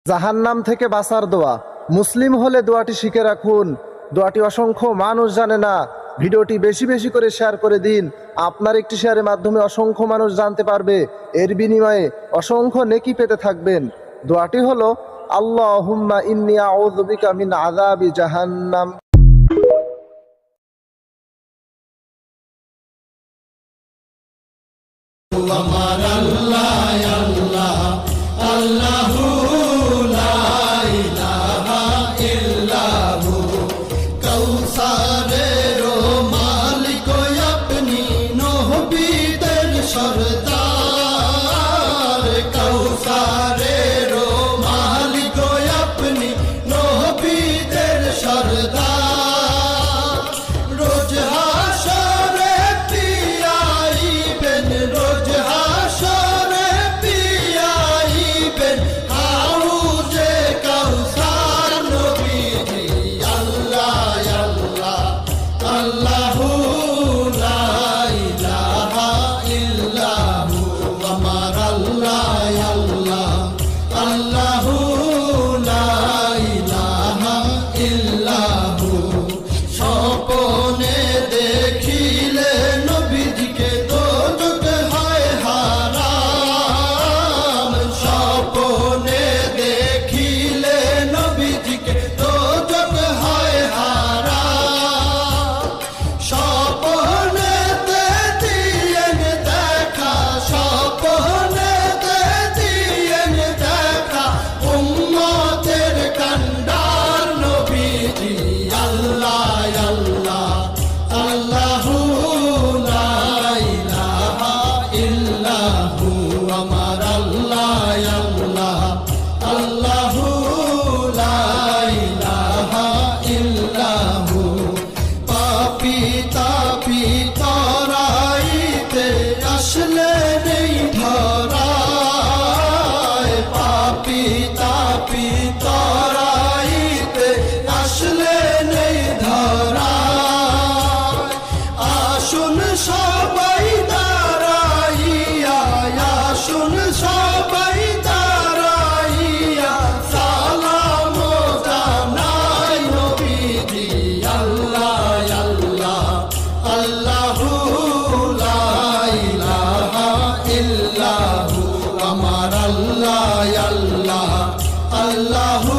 জাহান্নাম থেকে বাঁচার দোয়া। মুসলিম হলে দোয়াটি শিখে রাখুন। দোয়াটি অসংখ্য মানুষ জানে না। ভিডিওটি বেশি বেশি করে শেয়ার করে দিন। আপনার একটি শেয়ারের মাধ্যমে অসংখ্য মানুষ জানতে পারবে, এর বিনিময়ে অসংখ্য নেকি পেতে থাকবেন। দোয়াটি হলো আল্লাহুম্মা ইন্নী আউযু বিকা মিন আযাবি জাহান্নাম। আমার আল্লাহ আল্লাহ আল্লাহু লা ইলাহা ইল্লাহু কাউসারের মালিক আপনি নবীদের সরদার কাউসারের মালিক আপনি নবীদের সরদার রোজ হাসরে পিয়াইবেন রোজ হাসরে পিয়াইবেন হাউজে কাউসার নবীজি আল্লাহ আল্লাহ আল্লাহু লা ইলাহা ইল্লাহু আমার আল্লাহ আল্লাহ আল্লাহু লা ইলাহা ইল্লাহু স্বপ্নে দেখিলে নবীজিকে দোজখ হয় হারাম স্বপ্নে দেখিলে নবীজিকে দোজখ হয় হারাম স্বপ্নেতে দিয়েন দেখা স্বপ্নেতে দিয়েন দেখা উম্মতের কান্ডার নবীজি আল্লাহ আল্লাহ আল্লাহু লা ইলাহা ইল্লাহু আমার আল্লাহ আল্লাহ আল্লাহু লা ইলাহা ইল্লাহু পাপী তাপী তরাইতে আসলে নেই ধরায় পাপী তাপী তরাইতে আসলে নেই ধরায় আসুন সবাই দাঁড়াইয়া আসুন সবাই দাঁড়াইয়া সালাম জানাই নবীজি আল্লাহ আল্লাহ আল্লাহু লা ইলাহা ইল্লাহু আমার আল্লাহ আল্লাহ আল্লাহু